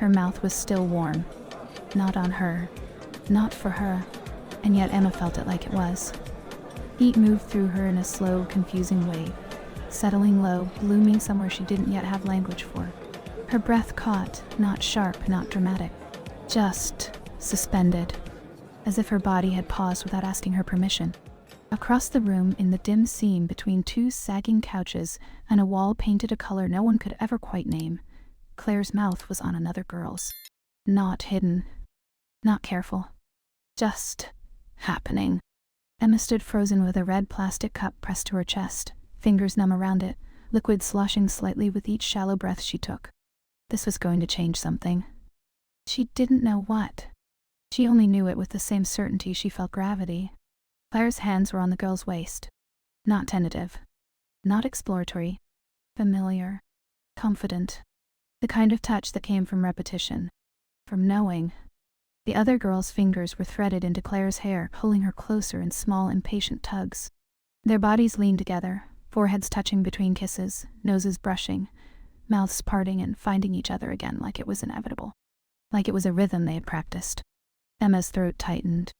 Her mouth was still warm. Not on her. Not for her. And yet Emma felt it like it was. Heat moved through her in a slow, confusing wave, settling low, blooming somewhere she didn't yet have language for. Her breath caught, not sharp, not dramatic, just suspended, as if her body had paused without asking her permission. Across the room, in the dim seam between two sagging couches and a wall painted a color no one could ever quite name, Claire's mouth was on another girl's. Not hidden, not careful, just happening. Emma stood frozen with a red plastic cup pressed to her chest, fingers numb around it, liquid sloshing slightly with each shallow breath she took. This was going to change something. She didn't know what. She only knew it with the same certainty she felt gravity. Claire's hands were on the girl's waist. Not tentative. Not exploratory. Familiar. Confident. The kind of touch that came from repetition. From knowing. The other girl's fingers were threaded into Claire's hair, pulling her closer in small, impatient tugs. Their bodies leaned together, foreheads touching between kisses, noses brushing, mouths parting and finding each other again like it was inevitable. Like it was a rhythm they had practiced. Emma's throat tightened.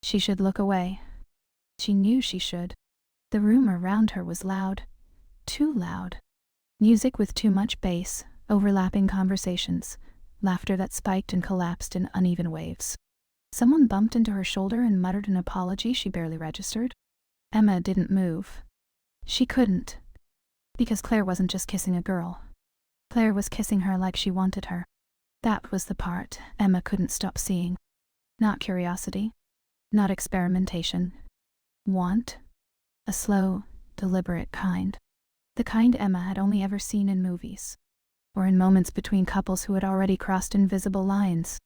She should look away. She knew she should. The room around her was loud. Too loud. Music with too much bass, overlapping conversations, laughter that spiked and collapsed in uneven waves. Someone bumped into her shoulder and muttered an apology she barely registered. Emma didn't move. She couldn't. Because Claire wasn't just kissing a girl. Claire was kissing her like she wanted her. That was the part Emma couldn't stop seeing. Not curiosity. Not experimentation. Want. A slow, deliberate kind. The kind Emma had only ever seen in movies. Or in moments between couples who had already crossed invisible lines.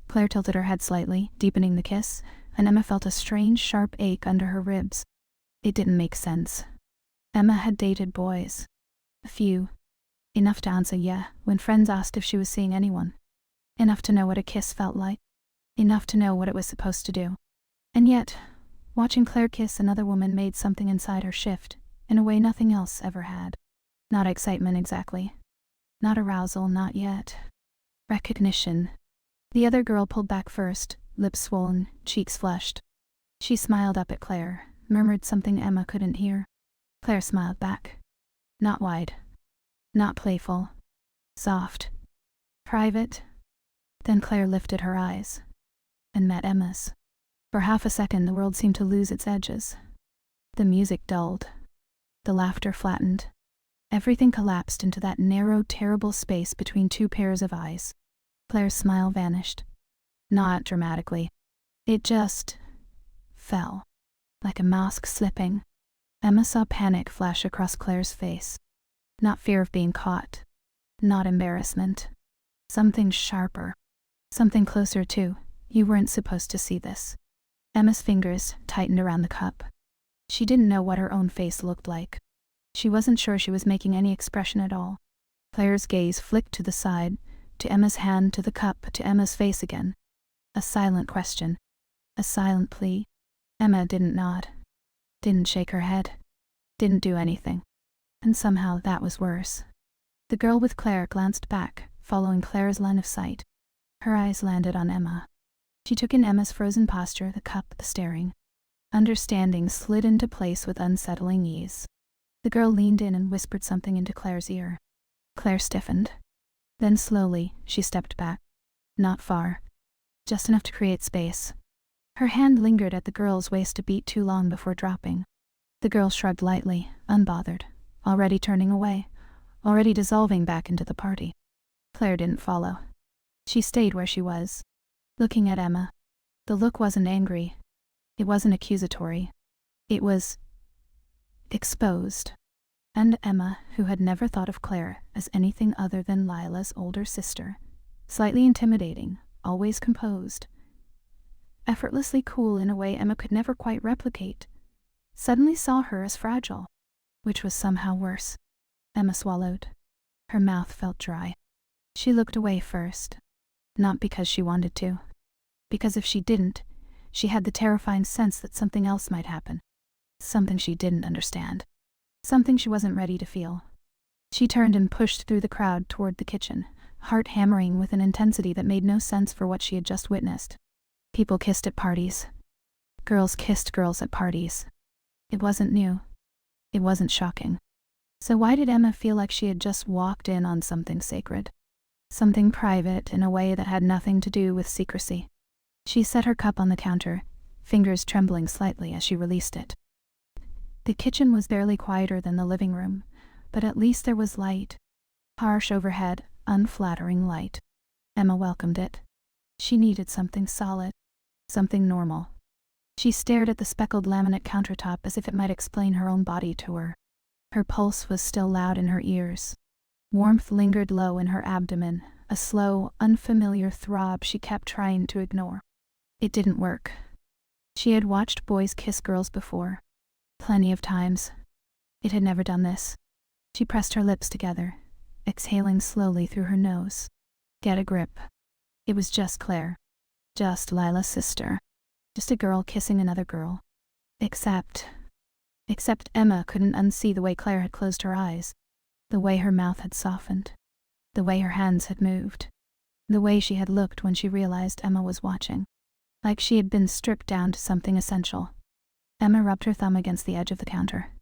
Claire tilted her head slightly, deepening the kiss, and Emma felt a strange, sharp ache under her ribs. It didn't make sense. Emma had dated boys. A few. Enough to answer yeah when friends asked if she was seeing anyone. Enough to know what a kiss felt like. Enough to know what it was supposed to do. And yet, watching Claire kiss another woman made something inside her shift, in a way nothing else ever had. Not excitement exactly. Not arousal, not yet. Recognition. The other girl pulled back first, lips swollen, cheeks flushed. She smiled up at Claire, murmured something Emma couldn't hear. Claire smiled back. Not wide. Not playful. Soft. Private. Then Claire lifted her eyes. And met Emma's. For half a second the world seemed to lose its edges. The music dulled. The laughter flattened. Everything collapsed into that narrow, terrible space between two pairs of eyes. Claire's smile vanished. Not dramatically. It just fell. Like a mask slipping. Emma saw panic flash across Claire's face. Not fear of being caught. Not embarrassment. Something sharper. Something closer to, you weren't supposed to see this. Emma's fingers tightened around the cup. She didn't know what her own face looked like. She wasn't sure she was making any expression at all. Claire's gaze flicked to the side, to Emma's hand, to the cup, to Emma's face again. A silent question. A silent plea. Emma didn't nod. Didn't shake her head. Didn't do anything. And somehow that was worse. The girl with Claire glanced back, following Claire's line of sight. Her eyes landed on Emma. She took in Emma's frozen posture, the cup, the staring. Understanding slid into place with unsettling ease. The girl leaned in and whispered something into Claire's ear. Claire stiffened. Then slowly, she stepped back. Not far. Just enough to create space. Her hand lingered at the girl's waist a beat too long before dropping. The girl shrugged lightly, unbothered, already turning away, already dissolving back into the party. Claire didn't follow. She stayed where she was, looking at Emma. The look wasn't angry. It wasn't accusatory. It was exposed. And Emma, who had never thought of Claire as anything other than Lila's older sister, slightly intimidating, always composed, effortlessly cool in a way Emma could never quite replicate, suddenly saw her as fragile, which was somehow worse. Emma swallowed. Her mouth felt dry. She looked away first, not because she wanted to, because if she didn't, she had the terrifying sense that something else might happen, something she didn't understand, something she wasn't ready to feel. She turned and pushed through the crowd toward the kitchen, heart hammering with an intensity that made no sense for what she had just witnessed. People kissed at parties. Girls kissed girls at parties. It wasn't new. It wasn't shocking. So why did Emma feel like she had just walked in on something sacred? Something private in a way that had nothing to do with secrecy. She set her cup on the counter, fingers trembling slightly as she released it. The kitchen was barely quieter than the living room, but at least there was light. Harsh overhead, unflattering light. Emma welcomed it. She needed something solid, something normal. She stared at the speckled laminate countertop as if it might explain her own body to her. Her pulse was still loud in her ears. Warmth lingered low in her abdomen, a slow, unfamiliar throb she kept trying to ignore. It didn't work. She had watched boys kiss girls before. Plenty of times. It had never done this. She pressed her lips together, exhaling slowly through her nose. Get a grip. It was just Claire. Just Lila's sister. Just a girl kissing another girl. Except Emma couldn't unsee the way Claire had closed her eyes, the way her mouth had softened, the way her hands had moved, the way she had looked when she realized Emma was watching, like she had been stripped down to something essential. Emma rubbed her thumb against the edge of the counter.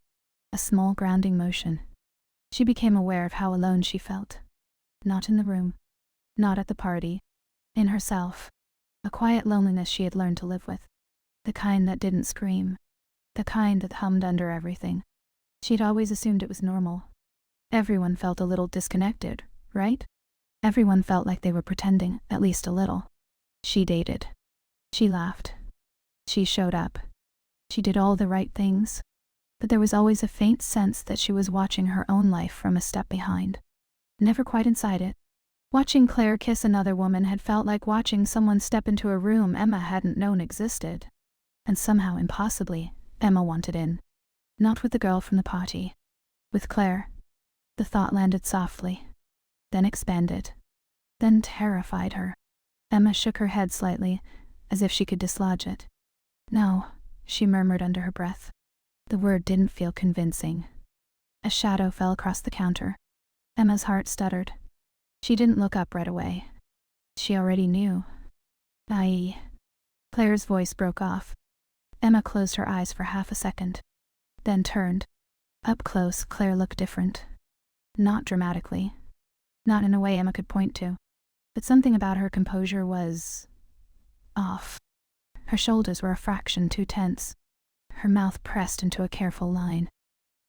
A small grounding motion. She became aware of how alone she felt. Not in the room. Not at the party. In herself. A quiet loneliness she had learned to live with. The kind that didn't scream. The kind that hummed under everything. She'd always assumed it was normal. Everyone felt a little disconnected, right? Everyone felt like they were pretending, at least a little. She dated. She laughed. She showed up. She did all the right things. But there was always a faint sense that she was watching her own life from a step behind. Never quite inside it. Watching Claire kiss another woman had felt like watching someone step into a room Emma hadn't known existed. And somehow, impossibly, Emma wanted in. Not with the girl from the party. With Claire. The thought landed softly. Then expanded. Then terrified her. Emma shook her head slightly, as if she could dislodge it. No, she murmured under her breath. The word didn't feel convincing. A shadow fell across the counter. Emma's heart stuttered. She didn't look up right away. She already knew. Aye. Claire's voice broke off. Emma closed her eyes for half a second. Then turned. Up close, Claire looked different. Not dramatically. Not in a way Emma could point to. But something about her composure was off. Her shoulders were a fraction too tense. Her mouth pressed into a careful line.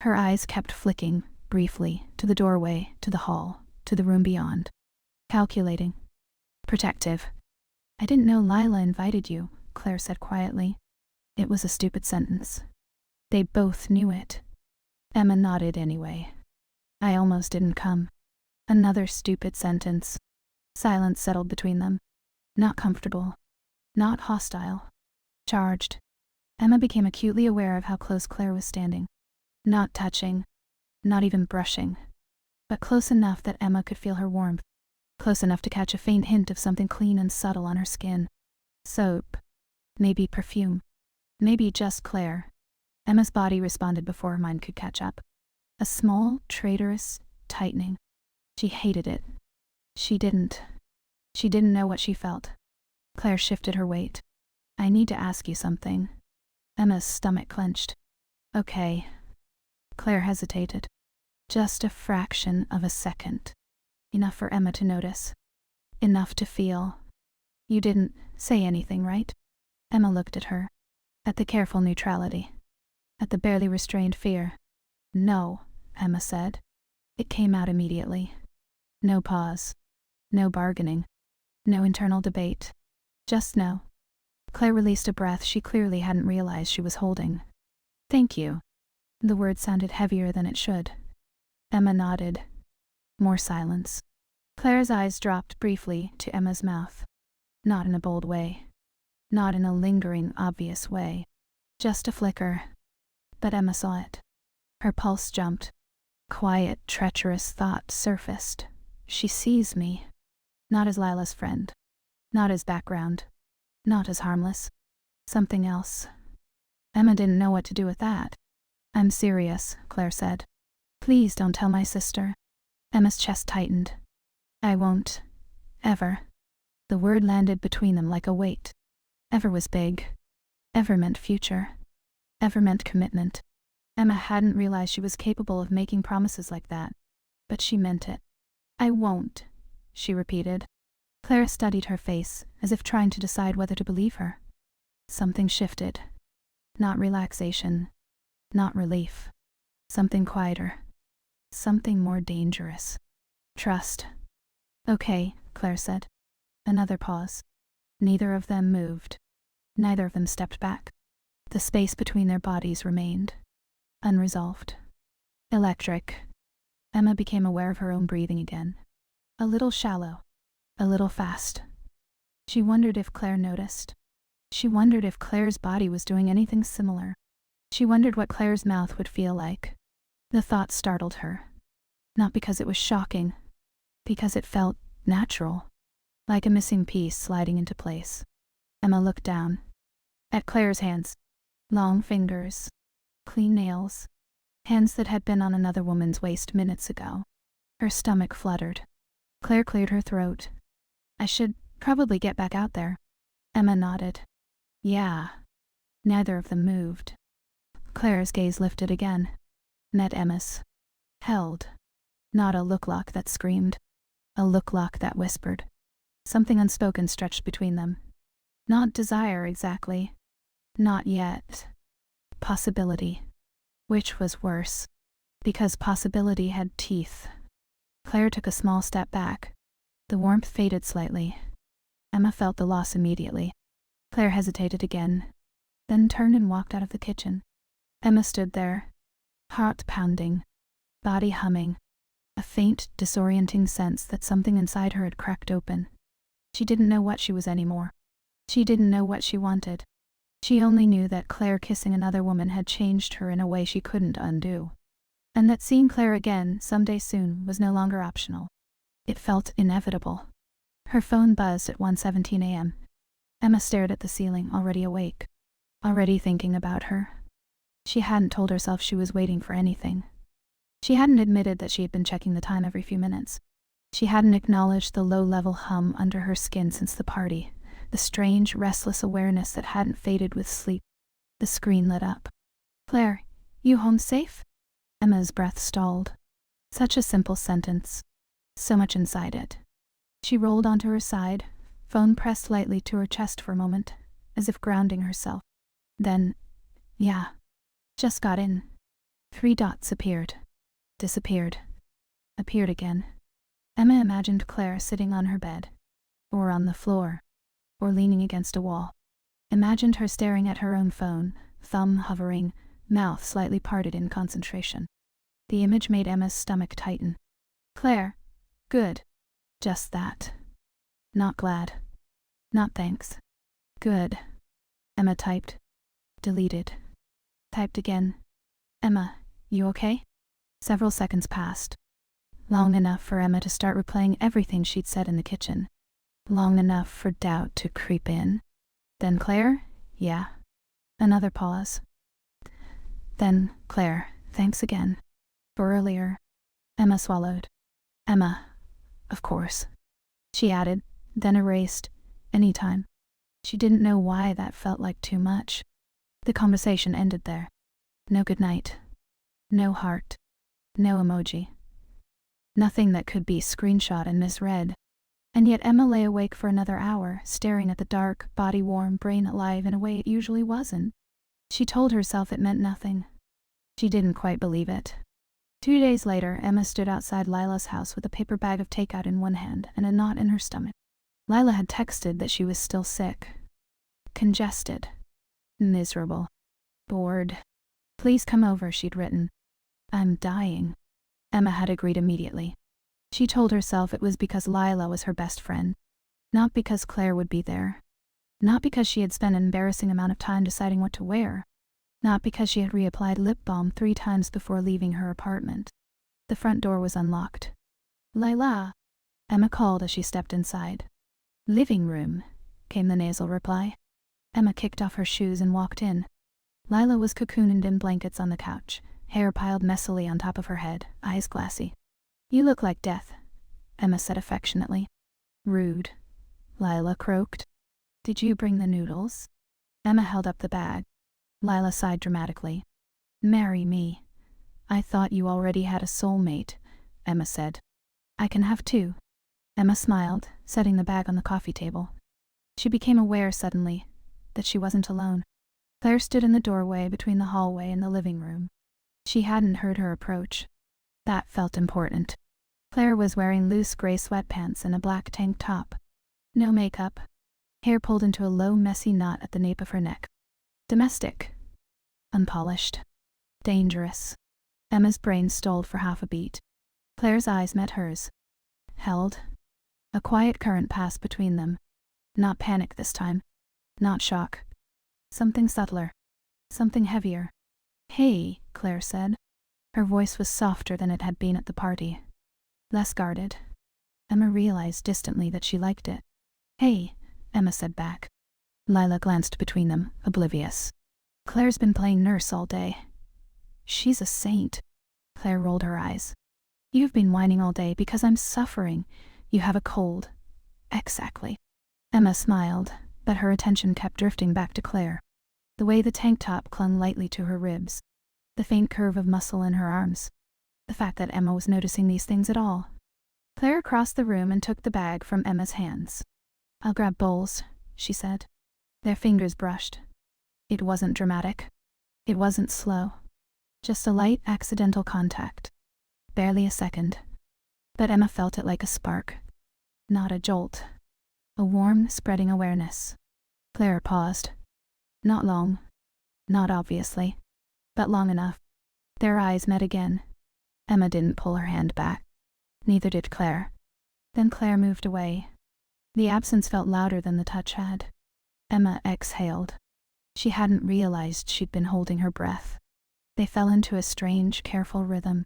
Her eyes kept flicking, briefly, to the doorway, to the hall, to the room beyond. Calculating. Protective. I didn't know Lila invited you, Claire said quietly. It was a stupid sentence. They both knew it. Emma nodded anyway. I almost didn't come. Another stupid sentence. Silence settled between them. Not comfortable. Not hostile. Charged. Emma became acutely aware of how close Claire was standing. Not touching. Not even brushing. But close enough that Emma could feel her warmth. Close enough to catch a faint hint of something clean and subtle on her skin. Soap. Maybe perfume. Maybe just Claire. Emma's body responded before her mind could catch up. A small, traitorous tightening. She hated it. She didn't know what she felt. Claire shifted her weight. I need to ask you something. Emma's stomach clenched. Okay. Claire hesitated. Just a fraction of a second. Enough for Emma to notice. Enough to feel. You didn't say anything, right? Emma looked at her. At the careful neutrality. At the barely restrained fear. No, Emma said. It came out immediately. No pause. No bargaining. No internal debate. Just no. Claire released a breath she clearly hadn't realized she was holding. Thank you. The word sounded heavier than it should. Emma nodded. More silence. Claire's eyes dropped briefly to Emma's mouth. Not in a bold way. Not in a lingering, obvious way. Just a flicker. But Emma saw it. Her pulse jumped. Quiet, treacherous thought surfaced. She sees me. Not as Lila's friend. Not as background. Not as harmless. Something else. Emma didn't know what to do with that. I'm serious, Claire said. Please don't tell my sister. Emma's chest tightened. I won't. Ever. The word landed between them like a weight. Ever was big. Ever meant future. Ever meant commitment. Emma hadn't realized she was capable of making promises like that, but she meant it. I won't, she repeated. Claire studied her face, as if trying to decide whether to believe her. Something shifted. Not relaxation. Not relief. Something quieter. Something more dangerous. Trust. Okay, Claire said. Another pause. Neither of them moved. Neither of them stepped back. The space between their bodies remained. Unresolved. Electric. Emma became aware of her own breathing again. A little shallow. A little fast. She wondered if Claire noticed. She wondered if Claire's body was doing anything similar. She wondered what Claire's mouth would feel like. The thought startled her. Not because it was shocking, because it felt natural. Like a missing piece sliding into place. Emma looked down. At Claire's hands. Long fingers. Clean nails. Hands that had been on another woman's waist minutes ago. Her stomach fluttered. Claire cleared her throat. I should probably get back out there. Emma nodded. Yeah. Neither of them moved. Claire's gaze lifted again. Met Emma's. Held. Not a look-lock that screamed. A look-lock that whispered. Something unspoken stretched between them. Not desire exactly. Not yet. Possibility. Which was worse. Because possibility had teeth. Claire took a small step back. The warmth faded slightly. Emma felt the loss immediately. Claire hesitated again, then turned and walked out of the kitchen. Emma stood there, heart pounding, body humming, a faint, disorienting sense that something inside her had cracked open. She didn't know what she was anymore. She didn't know what she wanted. She only knew that Claire kissing another woman had changed her in a way she couldn't undo. And that seeing Claire again, someday soon, was no longer optional. It felt inevitable. Her phone buzzed at 1:17 a.m. Emma stared at the ceiling, already awake. Already thinking about her. She hadn't told herself she was waiting for anything. She hadn't admitted that she had been checking the time every few minutes. She hadn't acknowledged the low-level hum under her skin since the party, the strange, restless awareness that hadn't faded with sleep. The screen lit up. Claire, you home safe? Emma's breath stalled. Such a simple sentence. So much inside it. She rolled onto her side, phone pressed lightly to her chest for a moment, as if grounding herself. Then, yeah. Just got in. 3 dots appeared. Disappeared. Appeared again. Emma imagined Claire sitting on her bed. Or on the floor. Or leaning against a wall. Imagined her staring at her own phone, thumb hovering, mouth slightly parted in concentration. The image made Emma's stomach tighten. Claire. Good. Just that. Not glad. Not thanks. Good. Emma typed. Deleted. Typed again. Emma, you okay? Several seconds passed. Long enough for Emma to start replaying everything she'd said in the kitchen. Long enough for doubt to creep in. Then Claire? Yeah. Another pause. Then, Claire, thanks again. For earlier. Emma swallowed. Emma, of course. She added, then erased. Anytime. She didn't know why that felt like too much. The conversation ended there. No goodnight. No heart. No emoji. Nothing that could be screenshot and misread. And yet Emma lay awake for another hour, staring at the dark, body-warm, brain alive in a way it usually wasn't. She told herself it meant nothing. She didn't quite believe it. 2 days later, Emma stood outside Lila's house with a paper bag of takeout in one hand and a knot in her stomach. Lila had texted that she was still sick. Congested. Miserable. Bored. Please come over, she'd written. I'm dying. Emma had agreed immediately. She told herself it was because Lila was her best friend. Not because Claire would be there. Not because she had spent an embarrassing amount of time deciding what to wear. Not because she had reapplied lip balm 3 times before leaving her apartment. The front door was unlocked. Lila, Emma called as she stepped inside. Living room, came the nasal reply. Emma kicked off her shoes and walked in. Lila was cocooned in blankets on the couch, hair piled messily on top of her head, eyes glassy. You look like death. Emma said affectionately. Rude, Lila croaked. Did you bring the noodles? Emma held up the bag. Lila sighed dramatically. Marry me. I thought you already had a soulmate, Emma said. I can have two. Emma smiled, setting the bag on the coffee table. She became aware suddenly that she wasn't alone. Claire stood in the doorway between the hallway and the living room. She hadn't heard her approach. That felt important. Claire was wearing loose gray sweatpants and a black tank top. No makeup. Hair pulled into a low, messy knot at the nape of her neck. Domestic. Unpolished. Dangerous. Emma's brain stalled for half a beat. Claire's eyes met hers. Held. A quiet current passed between them. Not panic this time. Not shock. Something subtler. Something heavier. Hey, Claire said. Her voice was softer than it had been at the party. Less guarded. Emma realized distantly that she liked it. Hey, Emma said back. Lila glanced between them, oblivious. Claire's been playing nurse all day. She's a saint. Claire rolled her eyes. You've been whining all day because I'm suffering. You have a cold. Exactly. Emma smiled, but her attention kept drifting back to Claire. The way the tank top clung lightly to her ribs. The faint curve of muscle in her arms. The fact that Emma was noticing these things at all. Claire crossed the room and took the bag from Emma's hands. I'll grab bowls, she said. Their fingers brushed. It wasn't dramatic. It wasn't slow. Just a light, accidental contact. Barely a second. But Emma felt it like a spark. Not a jolt. A warm, spreading awareness. Claire paused. Not long. Not obviously. But long enough. Their eyes met again. Emma didn't pull her hand back. Neither did Claire. Then Claire moved away. The absence felt louder than the touch had. Emma exhaled. She hadn't realized she'd been holding her breath. They fell into a strange, careful rhythm.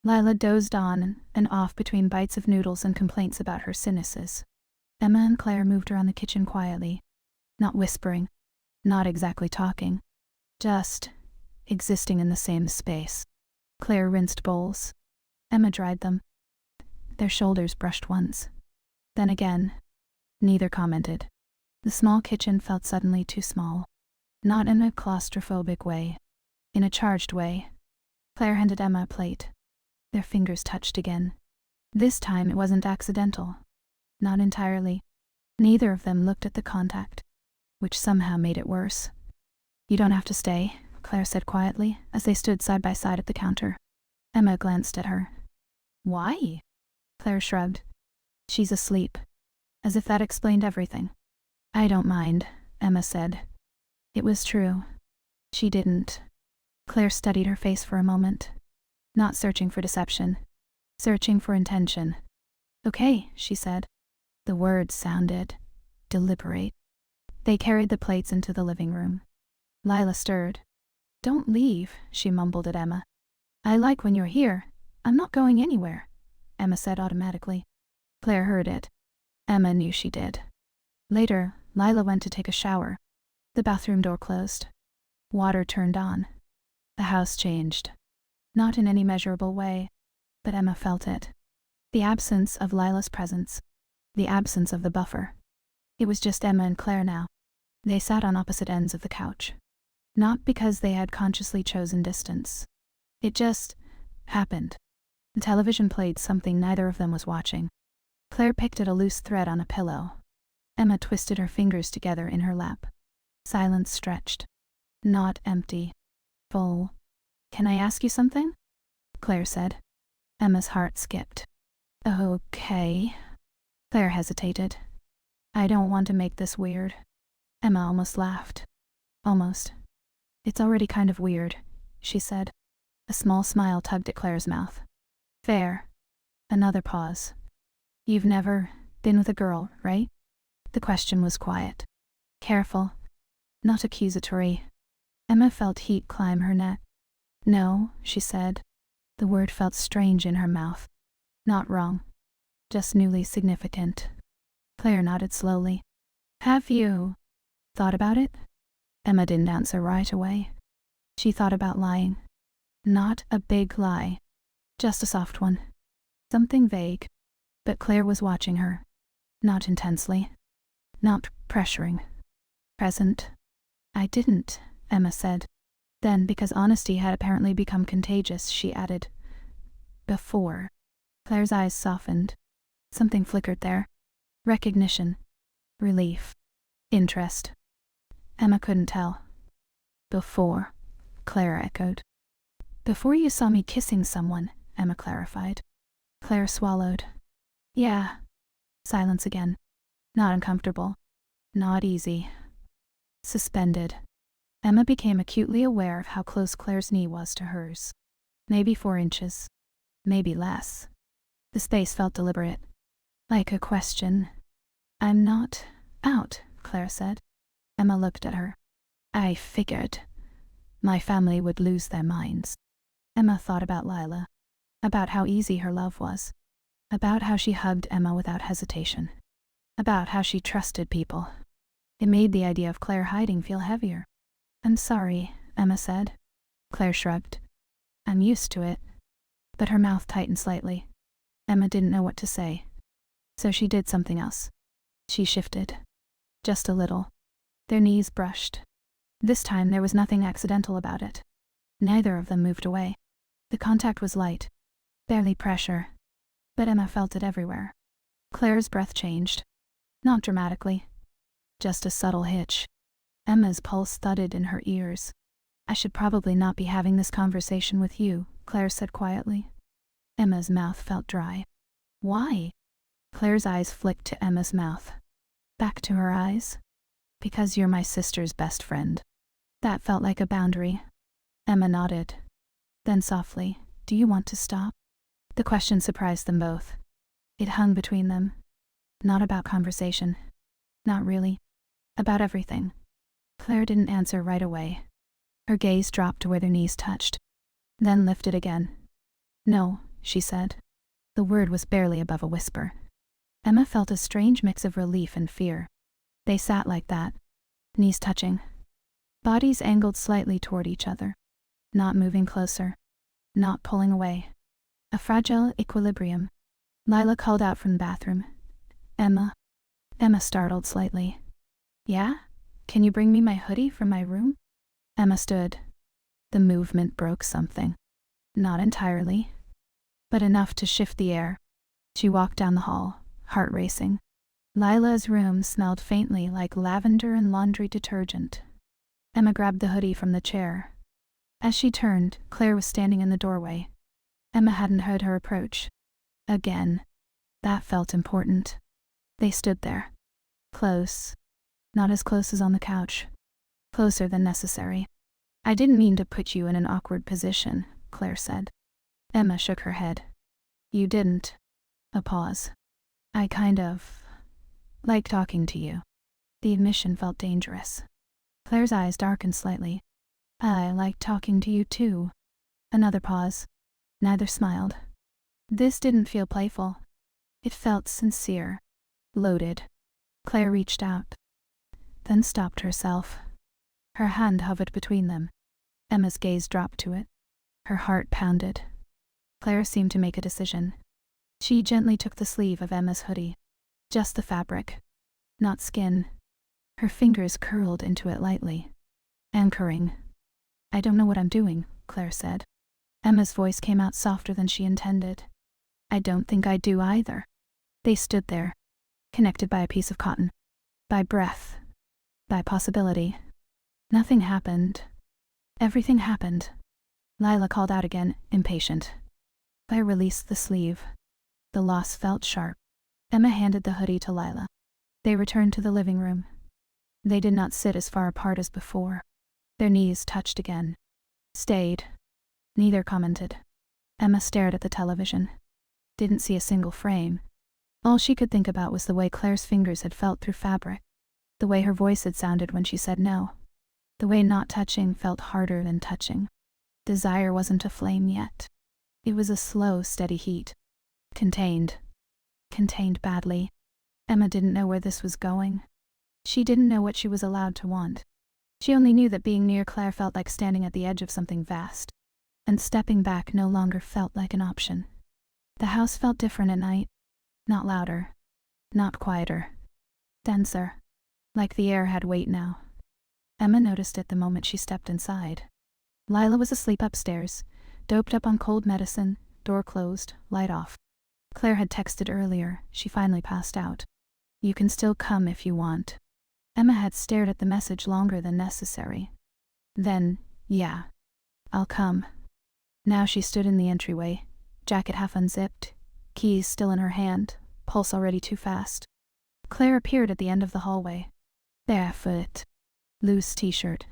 Lila dozed on and off between bites of noodles and complaints about her sinuses. Emma and Claire moved around the kitchen quietly. Not whispering. Not exactly talking. Just existing in the same space. Claire rinsed bowls. Emma dried them. Their shoulders brushed once. Then again. Neither commented. The small kitchen felt suddenly too small. Not in a claustrophobic way. In a charged way. Claire handed Emma a plate. Their fingers touched again. This time it wasn't accidental. Not entirely. Neither of them looked at the contact, which somehow made it worse. You don't have to stay, Claire said quietly, as they stood side by side at the counter. Emma glanced at her. Why? Claire shrugged. She's asleep. As if that explained everything. I don't mind, Emma said. It was true. She didn't. Claire studied her face for a moment. Not searching for deception. Searching for intention. Okay, she said. The words sounded deliberate. They carried the plates into the living room. Lila stirred. Don't leave, she mumbled at Emma. I like when you're here. I'm not going anywhere, Emma said automatically. Claire heard it. Emma knew she did. Later, Lila went to take a shower. The bathroom door closed. Water turned on. The house changed. Not in any measurable way, but Emma felt it. The absence of Lila's presence. The absence of the buffer. It was just Emma and Claire now. They sat on opposite ends of the couch. Not because they had consciously chosen distance. It just happened. The television played something neither of them was watching. Claire picked at a loose thread on a pillow. Emma twisted her fingers together in her lap. Silence stretched. Not empty. Full. Can I ask you something? Claire said. Emma's heart skipped. Okay. Claire hesitated. I don't want to make this weird. Emma almost laughed. Almost. It's already kind of weird, she said. A small smile tugged at Claire's mouth. Fair. Another pause. You've never been with a girl, right? The question was quiet. Careful. Not accusatory. Emma felt heat climb her neck. No, she said. The word felt strange in her mouth. Not wrong. Just newly significant. Claire nodded slowly. Have you thought about it? Emma didn't answer right away. She thought about lying. Not a big lie. Just a soft one. Something vague. But Claire was watching her. Not intensely. Not pressuring. Present. I didn't, Emma said. Then, because honesty had apparently become contagious, she added, before. Claire's eyes softened. Something flickered there. Recognition. Relief. Interest. Emma couldn't tell. Before, Claire echoed. Before you saw me kissing someone, Emma clarified. Claire swallowed. Yeah. Silence again. Not uncomfortable. Not easy. Suspended. Emma became acutely aware of how close Claire's knee was to hers. Maybe 4 inches. Maybe less. The space felt deliberate. Like a question. I'm not out, Claire said. Emma looked at her. I figured. My family would lose their minds. Emma thought about Lila. About how easy her love was. About how she hugged Emma without hesitation. About how she trusted people. It made the idea of Claire hiding feel heavier. I'm sorry, Emma said. Claire shrugged. I'm used to it. But her mouth tightened slightly. Emma didn't know what to say. So she did something else. She shifted. Just a little. Their knees brushed. This time there was nothing accidental about it. Neither of them moved away. The contact was light. Barely pressure. But Emma felt it everywhere. Claire's breath changed. Not dramatically. Just a subtle hitch. Emma's pulse thudded in her ears. I should probably not be having this conversation with you, Claire said quietly. Emma's mouth felt dry. Why? Claire's eyes flicked to Emma's mouth. Back to her eyes. Because you're my sister's best friend. That felt like a boundary. Emma nodded. Then softly, do you want to stop? The question surprised them both. It hung between them. Not about conversation. Not really. About everything. Claire didn't answer right away. Her gaze dropped to where their knees touched. Then lifted again. No, she said. The word was barely above a whisper. Emma felt a strange mix of relief and fear. They sat like that. Knees touching. Bodies angled slightly toward each other. Not moving closer. Not pulling away. A fragile equilibrium. Lila called out from the bathroom. Emma. Emma startled slightly. Yeah? Can you bring me my hoodie from my room? Emma stood. The movement broke something. Not entirely. But enough to shift the air. She walked down the hall, heart racing. Lila's room smelled faintly like lavender and laundry detergent. Emma grabbed the hoodie from the chair. As she turned, Claire was standing in the doorway. Emma hadn't heard her approach. Again. That felt important. They stood there. Close. Not as close as on the couch. Closer than necessary. I didn't mean to put you in an awkward position, Claire said. Emma shook her head. You didn't. A pause. I kind of like talking to you. The admission felt dangerous. Claire's eyes darkened slightly. I like talking to you too. Another pause. Neither smiled. This didn't feel playful. It felt sincere. Loaded. Claire reached out. Then stopped herself. Her hand hovered between them. Emma's gaze dropped to it. Her heart pounded. Claire seemed to make a decision. She gently took the sleeve of Emma's hoodie. Just the fabric. Not skin. Her fingers curled into it lightly. Anchoring. I don't know what I'm doing, Claire said. Emma's voice came out softer than she intended. I don't think I do either. They stood there, connected by a piece of cotton. By breath. By possibility. Nothing happened. Everything happened. Lila called out again, impatient. Claire released the sleeve. The loss felt sharp. Emma handed the hoodie to Lila. They returned to the living room. They did not sit as far apart as before. Their knees touched again. Stayed. Neither commented. Emma stared at the television. Didn't see a single frame. All she could think about was the way Claire's fingers had felt through fabric. The way her voice had sounded when she said no. The way not touching felt harder than touching. Desire wasn't a flame yet. It was a slow, steady heat. Contained. Contained badly. Emma didn't know where this was going. She didn't know what she was allowed to want. She only knew that being near Claire felt like standing at the edge of something vast. And stepping back no longer felt like an option. The house felt different at night. Not louder. Not quieter. Denser. Like the air had weight now. Emma noticed it the moment she stepped inside. Lila was asleep upstairs, doped up on cold medicine, door closed, light off. Claire had texted earlier, she finally passed out. You can still come if you want. Emma had stared at the message longer than necessary. Then, yeah. I'll come. Now she stood in the entryway, jacket half unzipped, keys still in her hand, pulse already too fast. Claire appeared at the end of the hallway. Barefoot. Loose t-shirt.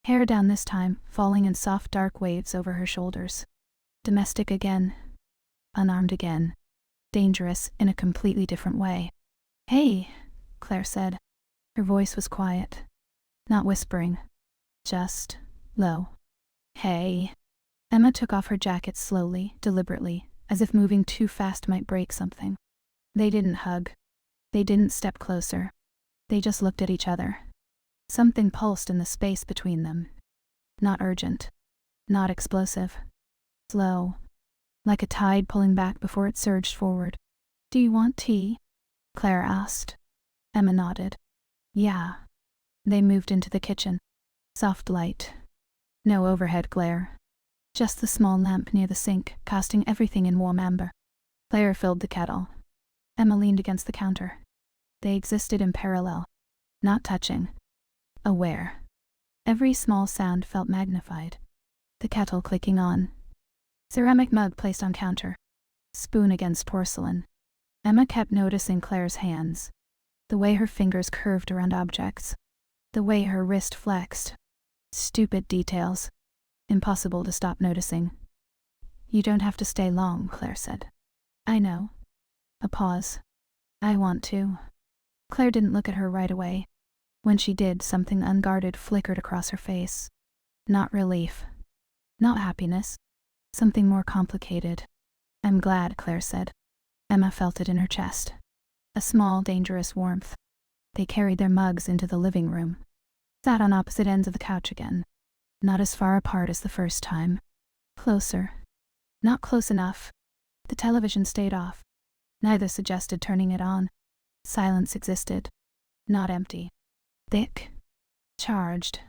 Hair down this time, falling in soft dark waves over her shoulders. Domestic again. Unarmed again. Dangerous in a completely different way. Hey, Claire said. Her voice was quiet. Not whispering. Just low. Hey. Emma took off her jacket slowly, deliberately, as if moving too fast might break something. They didn't hug. They didn't step closer. They just looked at each other. Something pulsed in the space between them. Not urgent. Not explosive. Slow. Like a tide pulling back before it surged forward. Do you want tea? Claire asked. Emma nodded. Yeah. They moved into the kitchen. Soft light. No overhead glare. Just the small lamp near the sink, casting everything in warm amber. Claire filled the kettle. Emma leaned against the counter. They existed in parallel. Not touching. Aware. Every small sound felt magnified. The kettle clicking on. Ceramic mug placed on counter. Spoon against porcelain. Emma kept noticing Claire's hands. The way her fingers curved around objects. The way her wrist flexed. Stupid details. Impossible to stop noticing. You don't have to stay long, Claire said. I know. A pause. I want to. Claire didn't look at her right away. When she did, something unguarded flickered across her face. Not relief. Not happiness. Something more complicated. I'm glad, Claire said. Emma felt it in her chest. A small, dangerous warmth. They carried their mugs into the living room. Sat on opposite ends of the couch again. Not as far apart as the first time. Closer. Not close enough. The television stayed off. Neither suggested turning it on. Silence existed. Not empty. Thick. Charged.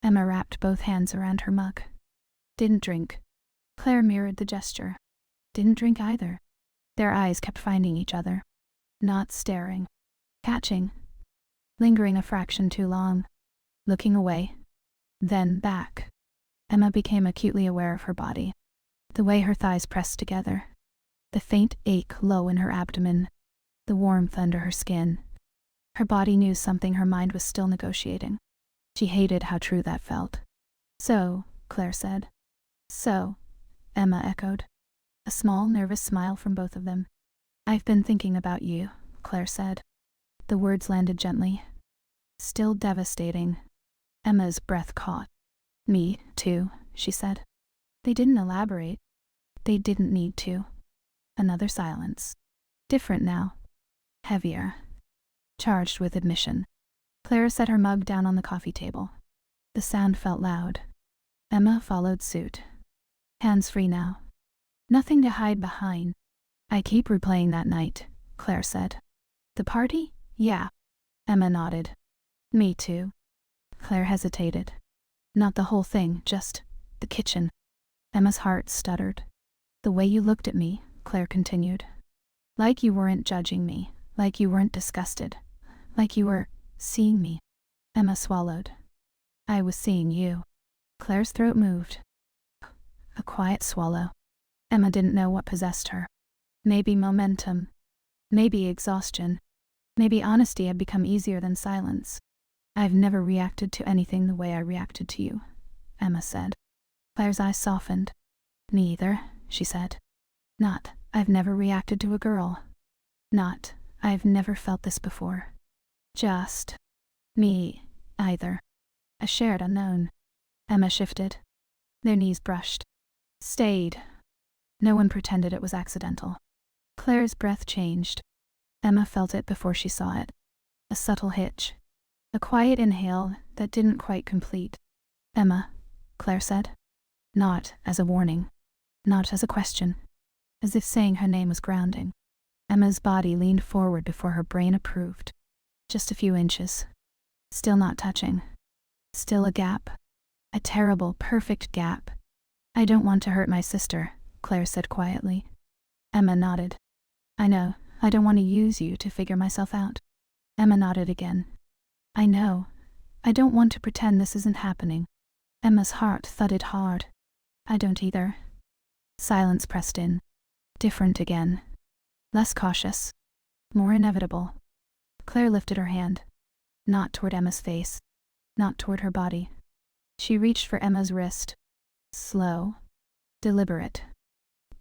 Emma wrapped both hands around her mug. Didn't drink. Claire mirrored the gesture. Didn't drink either. Their eyes kept finding each other. Not staring. Catching. Lingering a fraction too long. Looking away. Then back. Emma became acutely aware of her body. The way her thighs pressed together. The faint ache low in her abdomen. The warmth under her skin. Her body knew something her mind was still negotiating. She hated how true that felt. So, Claire said. So, Emma echoed. A small, nervous smile from both of them. I've been thinking about you, Claire said. The words landed gently. Still devastating. Emma's breath caught. Me, too, she said. They didn't elaborate. They didn't need to. Another silence. Different now. Heavier. Charged with admission. Claire set her mug down on the coffee table. The sound felt loud. Emma followed suit. Hands free now. Nothing to hide behind. I keep replaying that night, Claire said. The party? Yeah. Emma nodded. Me too. Claire hesitated. Not the whole thing, just the kitchen. Emma's heart stuttered. The way you looked at me, Claire continued. Like you weren't judging me, like you weren't disgusted, like you were seeing me. Emma swallowed. I was seeing you. Claire's throat moved. A quiet swallow. Emma didn't know what possessed her. Maybe momentum. Maybe exhaustion. Maybe honesty had become easier than silence. I've never reacted to anything the way I reacted to you, Emma said. Claire's eyes softened. Neither, she said. Not, I've never reacted to a girl. Not, I've never felt this before. Just, me, either. A shared unknown. Emma shifted. Their knees brushed. Stayed. No one pretended it was accidental. Claire's breath changed. Emma felt it before she saw it. A subtle hitch. A quiet inhale that didn't quite complete. Emma, Claire said. Not as a warning. Not as a question. As if saying her name was grounding. Emma's body leaned forward before her brain approved. Just a few inches. Still not touching. Still a gap. A terrible, perfect gap. I don't want to hurt my sister, Claire said quietly. Emma nodded. I know, I don't want to use you to figure myself out. Emma nodded again. I know. I don't want to pretend this isn't happening. Emma's heart thudded hard. I don't either. Silence pressed in. Different again. Less cautious. More inevitable. Claire lifted her hand. Not toward Emma's face. Not toward her body. She reached for Emma's wrist. Slow. Deliberate.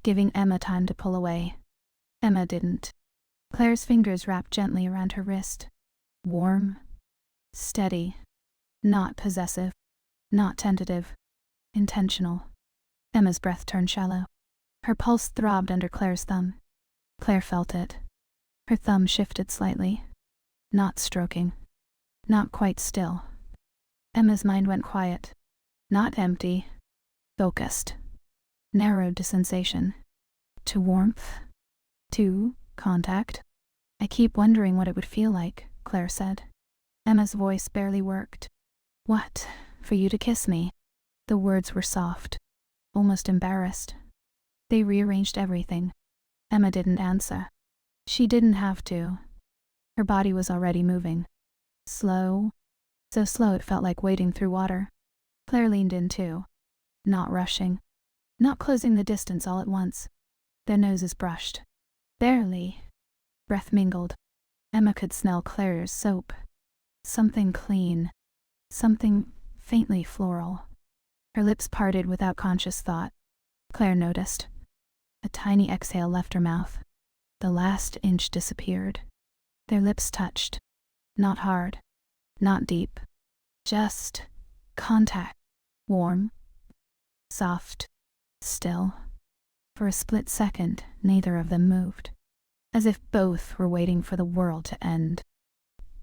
Giving Emma time to pull away. Emma didn't. Claire's fingers wrapped gently around her wrist. Warm. Steady. Not possessive. Not tentative. Intentional. Emma's breath turned shallow. Her pulse throbbed under Claire's thumb. Claire felt it. Her thumb shifted slightly. Not stroking. Not quite still. Emma's mind went quiet. Not empty. Focused. Narrowed to sensation. To warmth. To contact. I keep wondering what it would feel like, Claire said. Emma's voice barely worked. What? For you to kiss me? The words were soft. Almost embarrassed. They rearranged everything. Emma didn't answer. She didn't have to. Her body was already moving. Slow. So slow it felt like wading through water. Claire leaned in too. Not rushing. Not closing the distance all at once. Their noses brushed. Barely. Breath mingled. Emma could smell Claire's soap. Something clean. Something faintly floral. Her lips parted without conscious thought. Claire noticed. A tiny exhale left her mouth. The last inch disappeared. Their lips touched. Not hard. Not deep. Just contact. Warm. Soft. Still. For a split second, neither of them moved. As if both were waiting for the world to end.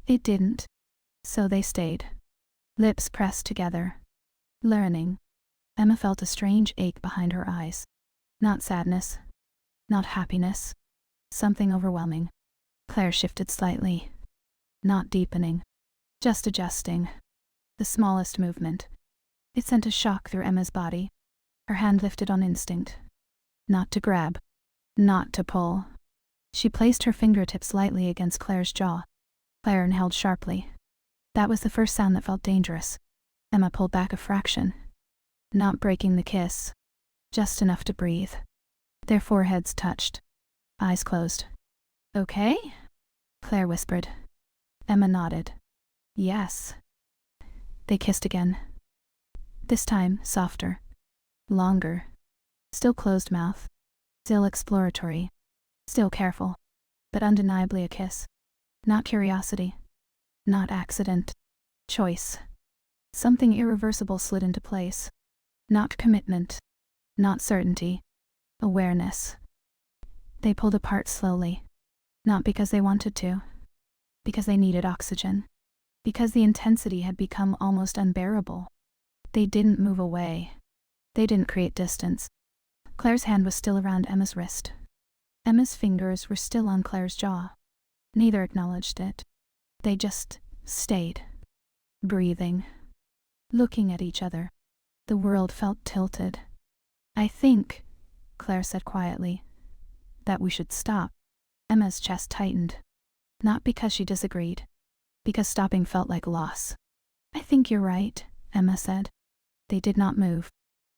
It didn't. So they stayed. Lips pressed together. Learning. Emma felt a strange ache behind her eyes. Not sadness. Not happiness. Something overwhelming. Claire shifted slightly. Not deepening. Just adjusting. The smallest movement. It sent a shock through Emma's body. Her hand lifted on instinct. Not to grab. Not to pull. She placed her fingertips lightly against Claire's jaw. Claire inhaled sharply. That was the first sound that felt dangerous. Emma pulled back a fraction. Not breaking the kiss. Just enough to breathe. Their foreheads touched. Eyes closed. Okay? Claire whispered. Emma nodded. Yes. They kissed again. This time, softer. Longer. Still closed mouth. Still exploratory. Still careful. But undeniably a kiss. Not curiosity. Not accident. Choice. Something irreversible slid into place. Not commitment. Not certainty. Awareness. They pulled apart slowly. Not because they wanted to. Because they needed oxygen. Because the intensity had become almost unbearable. They didn't move away. They didn't create distance. Claire's hand was still around Emma's wrist. Emma's fingers were still on Claire's jaw. Neither acknowledged it. They just stayed. Breathing. Looking at each other. The world felt tilted. I think, Claire said quietly, that we should stop. Emma's chest tightened. Not because she disagreed. Because stopping felt like loss. I think you're right, Emma said. They did not move.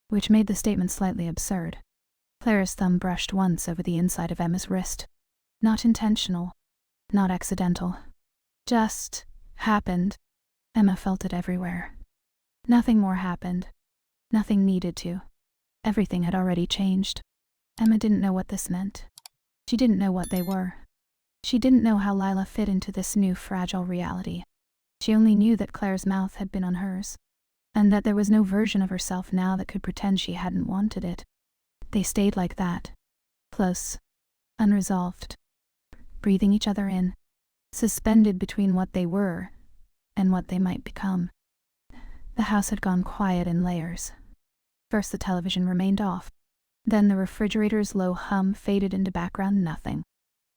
Which made the statement slightly absurd. Claire's thumb brushed once over the inside of Emma's wrist. Not intentional. Not accidental. Just happened. Emma felt it everywhere. Nothing more happened. Nothing needed to. Everything had already changed. Emma didn't know what this meant. She didn't know what they were. She didn't know how Lila fit into this new fragile reality. She only knew that Claire's mouth had been on hers, and that there was no version of herself now that could pretend she hadn't wanted it. They stayed like that. Close. Unresolved. Breathing each other in. Suspended between what they were and what they might become. The house had gone quiet in layers. First the television remained off. Then the refrigerator's low hum faded into background nothing.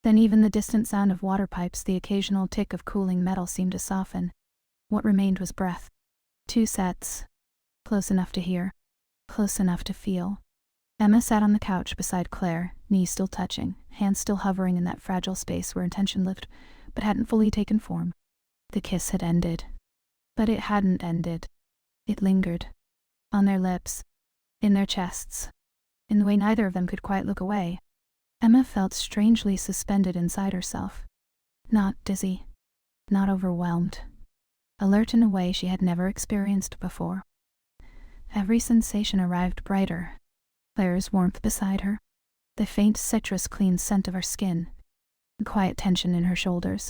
Then even the distant sound of water pipes, the occasional tick of cooling metal seemed to soften. What remained was breath. 2 sets. Close enough to hear. Close enough to feel. Emma sat on the couch beside Claire, knees still touching, hands still hovering in that fragile space where intention lived, but hadn't fully taken form. The kiss had ended. But it hadn't ended. It lingered. On their lips. In their chests. In the way neither of them could quite look away. Emma felt strangely suspended inside herself. Not dizzy. Not overwhelmed. Alert in a way she had never experienced before. Every sensation arrived brighter. Claire's warmth beside her. The faint citrus-clean scent of her skin. The quiet tension in her shoulders.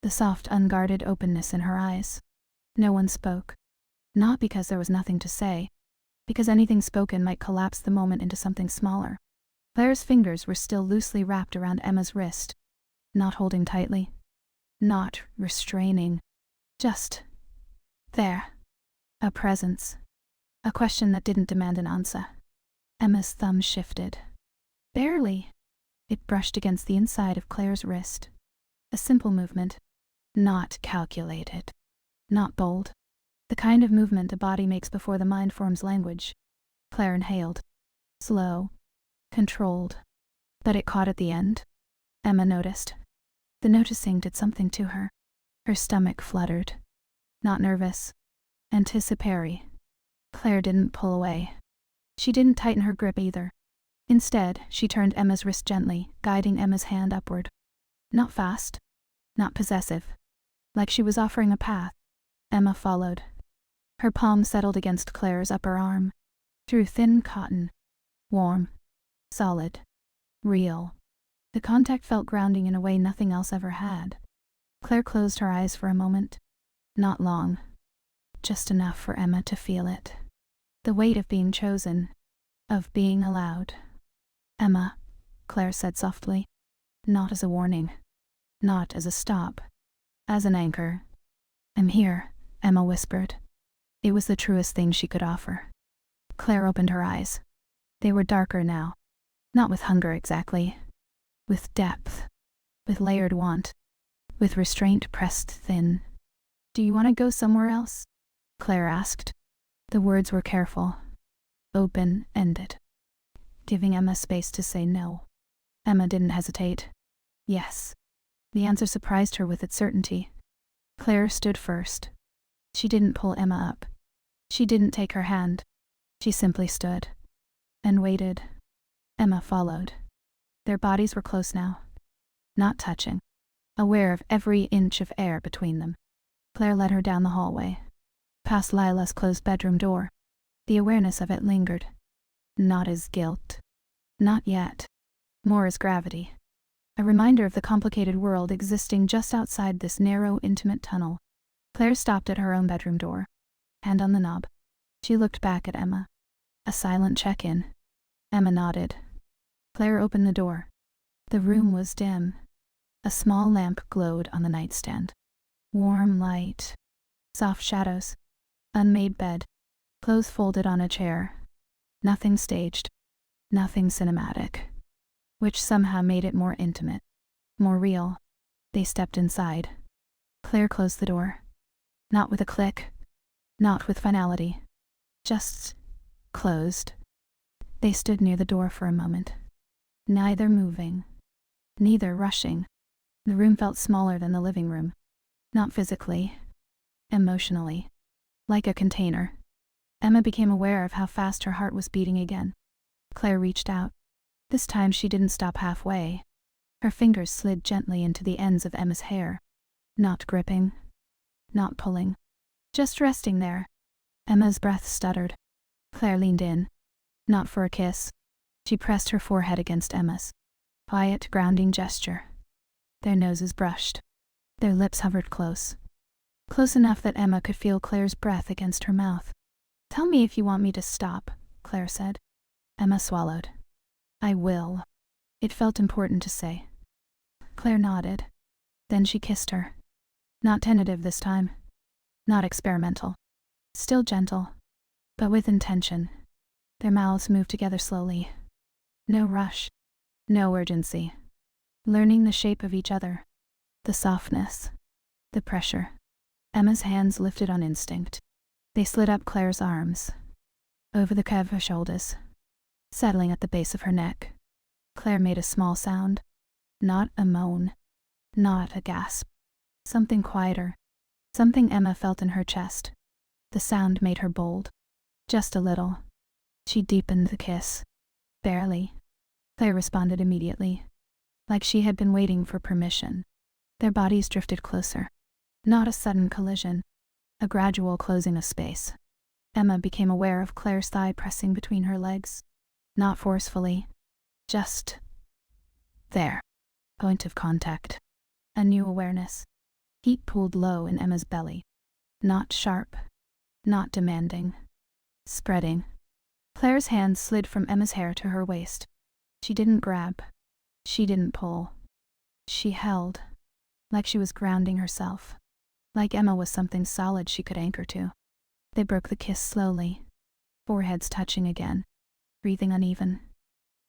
The soft, unguarded openness in her eyes. No one spoke. Not because there was nothing to say. Because anything spoken might collapse the moment into something smaller. Claire's fingers were still loosely wrapped around Emma's wrist. Not holding tightly. Not restraining. Just there. A presence. A question that didn't demand an answer. Emma's thumb shifted. Barely. It brushed against the inside of Claire's wrist. A simple movement. Not calculated. Not bold. The kind of movement a body makes before the mind forms language. Claire inhaled. Slow. Controlled. But it caught at the end. Emma noticed. The noticing did something to her. Her stomach fluttered. Not nervous. Anticipatory. Claire didn't pull away. She didn't tighten her grip either. Instead, she turned Emma's wrist gently, guiding Emma's hand upward. Not fast. Not possessive. Like she was offering a path. Emma followed. Her palm settled against Claire's upper arm. Through thin cotton. Warm. Solid. Real. The contact felt grounding in a way nothing else ever had. Claire closed her eyes for a moment. Not long. Just enough for Emma to feel it. The weight of being chosen. Of being allowed. Emma, Claire said softly. Not as a warning. Not as a stop. As an anchor. I'm here, Emma whispered. It was the truest thing she could offer. Claire opened her eyes. They were darker now. Not with hunger exactly. With depth. With layered want. With restraint pressed thin. Do you want to go somewhere else? Claire asked. The words were careful. Open-ended. Giving Emma space to say no. Emma didn't hesitate. Yes. The answer surprised her with its certainty. Claire stood first. She didn't pull Emma up. She didn't take her hand. She simply stood. And waited. Emma followed. Their bodies were close now. Not touching. Aware of every inch of air between them. Claire led her down the hallway. Past Lila's closed bedroom door. The awareness of it lingered. Not as guilt. Not yet. More as gravity. A reminder of the complicated world existing just outside this narrow, intimate tunnel. Claire stopped at her own bedroom door. Hand on the knob. She looked back at Emma. A silent check-in. Emma nodded. Claire opened the door. The room was dim. A small lamp glowed on the nightstand. Warm light. Soft shadows. Unmade bed. Clothes folded on a chair. Nothing staged. Nothing cinematic. Which somehow made it more intimate. More real. They stepped inside. Claire closed the door. Not with a click. Not with finality. Just closed. They stood near the door for a moment. Neither moving. Neither rushing. The room felt smaller than the living room. Not physically. Emotionally. Like a container. Emma became aware of how fast her heart was beating again. Claire reached out. This time she didn't stop halfway. Her fingers slid gently into the ends of Emma's hair. Not gripping. Not pulling. Just resting there. Emma's breath stuttered. Claire leaned in. Not for a kiss. She pressed her forehead against Emma's. Quiet, grounding gesture. Their noses brushed. Their lips hovered close. Close enough that Emma could feel Claire's breath against her mouth. Tell me if you want me to stop, Claire said. Emma swallowed. I will. It felt important to say. Claire nodded. Then she kissed her. Not tentative this time. Not experimental. Still gentle. But with intention. Their mouths moved together slowly. No rush. No urgency. learning the shape of each other, the softness, the pressure. Emma's hands lifted on instinct. They slid up Claire's arms, over the curve of her shoulders, settling at the base of her neck. Claire made a small sound. Not a moan, not a gasp. Something quieter, something Emma felt in her chest. The sound made her bold. Just a little. She deepened the kiss. Barely. Claire responded immediately, like she had been waiting for permission. Their bodies drifted closer. Not a sudden collision, a gradual closing of space. Emma became aware of Claire's thigh pressing between her legs. Not forcefully. Just there. Point of contact. A new awareness. Heat pooled low in Emma's belly. Not sharp. Not demanding. Spreading. Claire's hands slid from Emma's hair to her waist. She didn't grab. She didn't pull. She held, like she was grounding herself. Like Emma was something solid she could anchor to. They broke the kiss slowly, foreheads touching again, breathing uneven.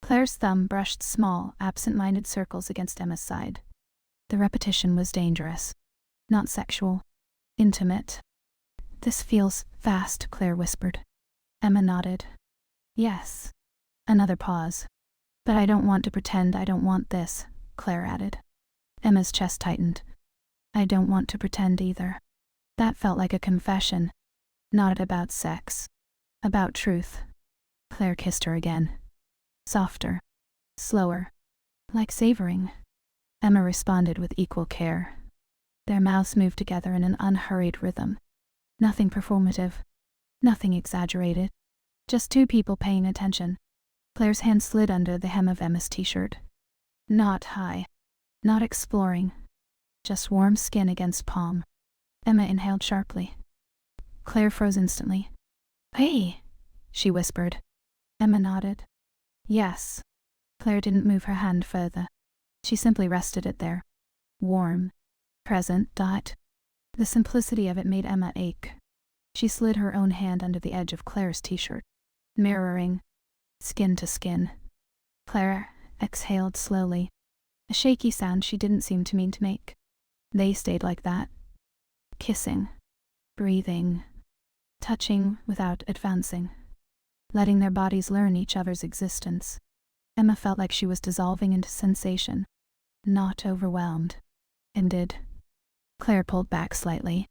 Claire's thumb brushed small, absent-minded circles against Emma's side. The repetition was dangerous. Not sexual. Intimate. "This feels fast," Claire whispered. Emma nodded. "Yes." Another pause. "But I don't want to pretend I don't want this," Claire added. Emma's chest tightened. "I don't want to pretend either." That felt like a confession. Not about sex. About truth. Claire kissed her again. Softer. Slower. Like savoring. Emma responded with equal care. Their mouths moved together in an unhurried rhythm. Nothing performative. Nothing exaggerated. Just two people paying attention. Claire's hand slid under the hem of Emma's t-shirt. Not high. Not exploring. Just warm skin against palm. Emma inhaled sharply. Claire froze instantly. "Hey," she whispered. Emma nodded. "Yes." Claire didn't move her hand further. She simply rested it there. Warm. Present. The simplicity of it made Emma ache. She slid her own hand under the edge of Claire's t-shirt. Mirroring. Skin to skin. Claire exhaled slowly. A shaky sound she didn't seem to mean to make. They stayed like that. Kissing. Breathing. Touching without advancing. Letting their bodies learn each other's existence. Emma felt like she was dissolving into sensation. Not overwhelmed. Ended. Claire pulled back slightly.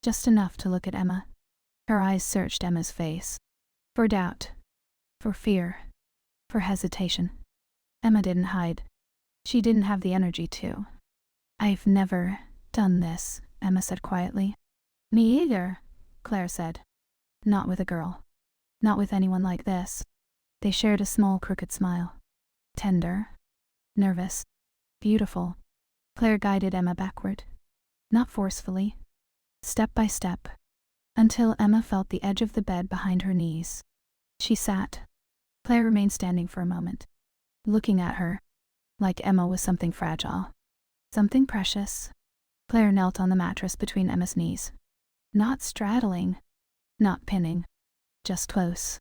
Just enough to look at Emma. Her eyes searched Emma's face. For doubt. For fear. For hesitation. Emma didn't hide. She didn't have the energy to. "I've never done this," Emma said quietly. "Me either," Claire said. "Not with a girl. Not with anyone like this." They shared a small crooked smile. Tender. Nervous. Beautiful. Claire guided Emma backward. Not forcefully. Step by step. Until Emma felt the edge of the bed behind her knees. She sat. Claire remained standing for a moment, looking at her, like Emma was something fragile. Something precious. Claire knelt on the mattress between Emma's knees. Not straddling. Not pinning. Just close.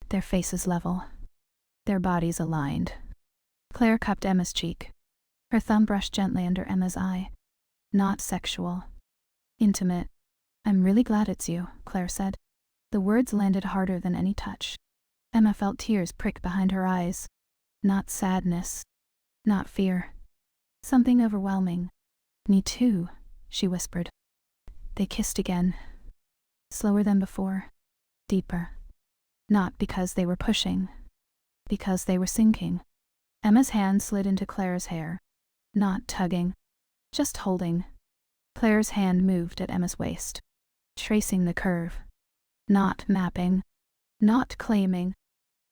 Their faces level. Their bodies aligned. Claire cupped Emma's cheek. Her thumb brushed gently under Emma's eye. Not sexual. Intimate. "I'm really glad it's you," Claire said. The words landed harder than any touch. Emma felt tears prick behind her eyes. Not sadness. Not fear. Something overwhelming. "Me too," she whispered. They kissed again. Slower than before. Deeper. Not because they were pushing. Because they were sinking. Emma's hand slid into Claire's hair. Not tugging. Just holding. Claire's hand moved at Emma's waist. Tracing the curve. Not mapping. Not claiming.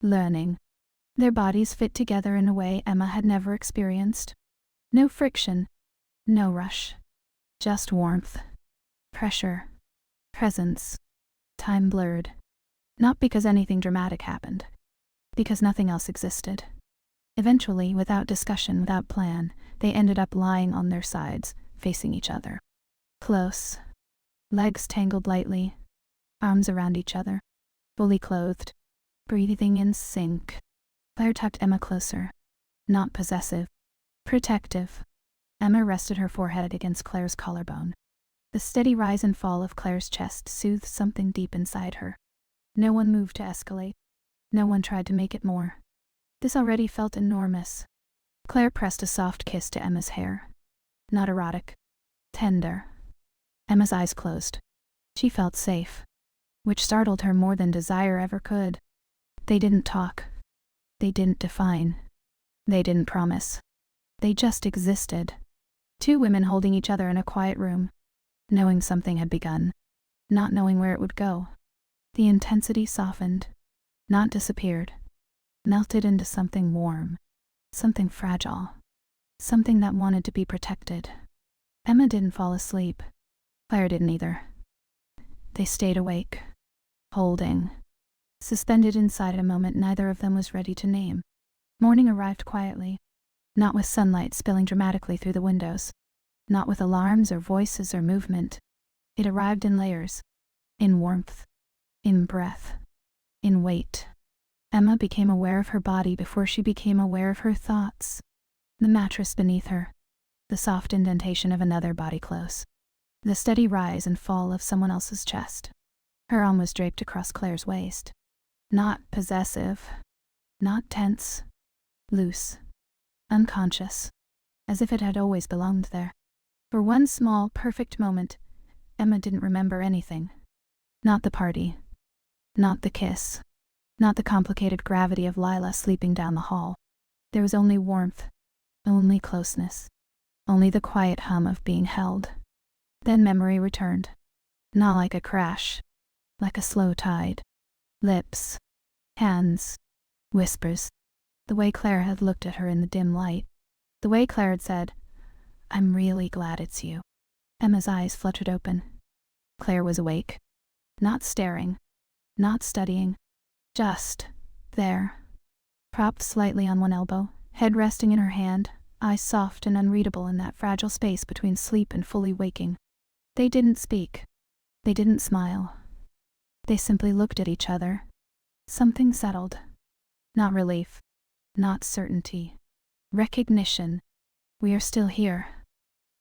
Learning. Their bodies fit together in a way Emma had never experienced. No friction. No rush. Just warmth. Pressure. Presence. Time blurred. Not because anything dramatic happened. Because nothing else existed. Eventually, without discussion, without plan, they ended up lying on their sides, facing each other. Close. Legs tangled lightly. Arms around each other. Fully clothed. Breathing in sync. Claire tucked Emma closer. Not possessive. Protective. Emma rested her forehead against Claire's collarbone. The steady rise and fall of Claire's chest soothed something deep inside her. No one moved to escalate. No one tried to make it more. This already felt enormous. Claire pressed a soft kiss to Emma's hair. Not erotic. Tender. Emma's eyes closed. She felt safe. Which startled her more than desire ever could. They didn't talk. They didn't define. They didn't promise. They just existed. Two women holding each other in a quiet room. Knowing something had begun. Not knowing where it would go. The intensity softened. Not disappeared. Melted into something warm. Something fragile. Something that wanted to be protected. Emma didn't fall asleep. Claire didn't either. They stayed awake. Holding. Suspended inside a moment neither of them was ready to name. Morning arrived quietly. Not with sunlight spilling dramatically through the windows. Not with alarms or voices or movement. It arrived in layers. In warmth. In breath. In weight. Emma became aware of her body before she became aware of her thoughts. The mattress beneath her. The soft indentation of another body close. The steady rise and fall of someone else's chest. Her arm was draped across Claire's waist. Not possessive. Not tense. Loose. Unconscious. As if it had always belonged there. For one small, perfect moment, Emma didn't remember anything. Not the party. Not the kiss. Not the complicated gravity of Lila sleeping down the hall. There was only warmth. Only closeness. Only the quiet hum of being held. Then memory returned. Not like a crash. Like a slow tide. Lips. Hands. Whispers. The way Claire had looked at her in the dim light. The way Claire had said, "I'm really glad it's you." Emma's eyes fluttered open. Claire was awake. Not staring. Not studying. Just there. Propped slightly on one elbow, head resting in her hand, eyes soft and unreadable in that fragile space between sleep and fully waking. They didn't speak. They didn't smile. They simply looked at each other. Something settled. Not relief. Not certainty. Recognition. We are still here.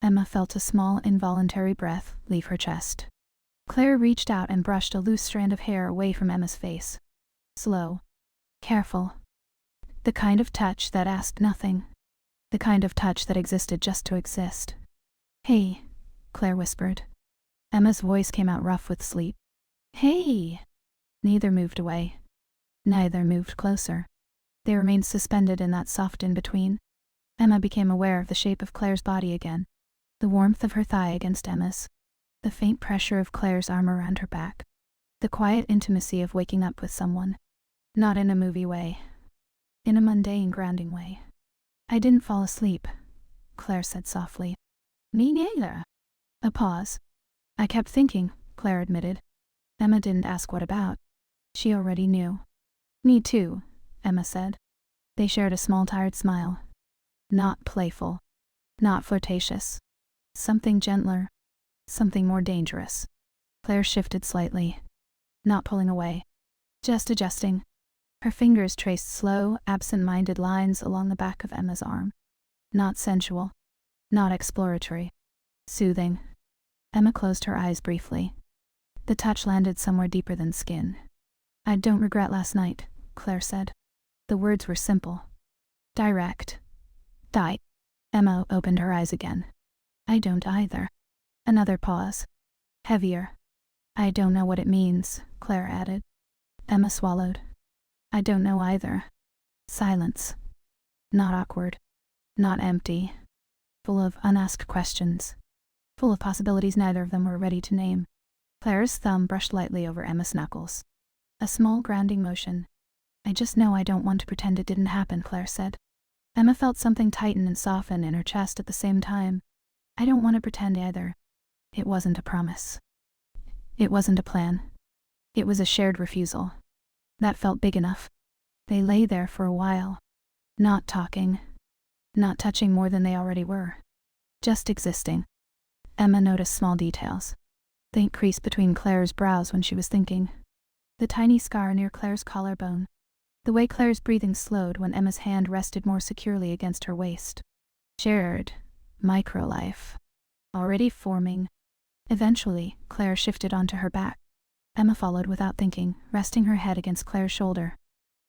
Emma felt a small, involuntary breath leave her chest. Claire reached out and brushed a loose strand of hair away from Emma's face. Slow. Careful. The kind of touch that asked nothing. The kind of touch that existed just to exist. "Hey," Claire whispered. Emma's voice came out rough with sleep. "Hey!" Neither moved away. Neither moved closer. They remained suspended in that soft in-between. Emma became aware of the shape of Claire's body again. The warmth of her thigh against Emma's. The faint pressure of Claire's arm around her back. The quiet intimacy of waking up with someone. Not in a movie way. In a mundane, grounding way. "I didn't fall asleep," Claire said softly. "Me neither." A pause. "I kept thinking," Claire admitted. Emma didn't ask what about. She already knew. "Me too," Emma said. They shared a small tired smile. Not playful. Not flirtatious. Something gentler. Something more dangerous. Claire shifted slightly. Not pulling away. Just adjusting. Her fingers traced slow, absent-minded lines along the back of Emma's arm. Not sensual. Not exploratory. Soothing. Emma closed her eyes briefly. The touch landed somewhere deeper than skin. "I don't regret last night," Claire said. The words were simple. Direct. Tight. Emma opened her eyes again. "I don't either." Another pause. Heavier. "I don't know what it means," Claire added. Emma swallowed. "I don't know either." Silence. Not awkward. Not empty. Full of unasked questions. Full of possibilities neither of them were ready to name. Claire's thumb brushed lightly over Emma's knuckles. A small grounding motion. "I just know I don't want to pretend it didn't happen," Claire said. Emma felt something tighten and soften in her chest at the same time. "I don't want to pretend either." It wasn't a promise. It wasn't a plan. It was a shared refusal. That felt big enough. They lay there for a while. Not talking. Not touching more than they already were. Just existing. Emma noticed small details. Faint crease between Claire's brows when she was thinking. The tiny scar near Claire's collarbone. The way Claire's breathing slowed when Emma's hand rested more securely against her waist. Shared micro-life. Already forming. Eventually, Claire shifted onto her back. Emma followed without thinking, resting her head against Claire's shoulder.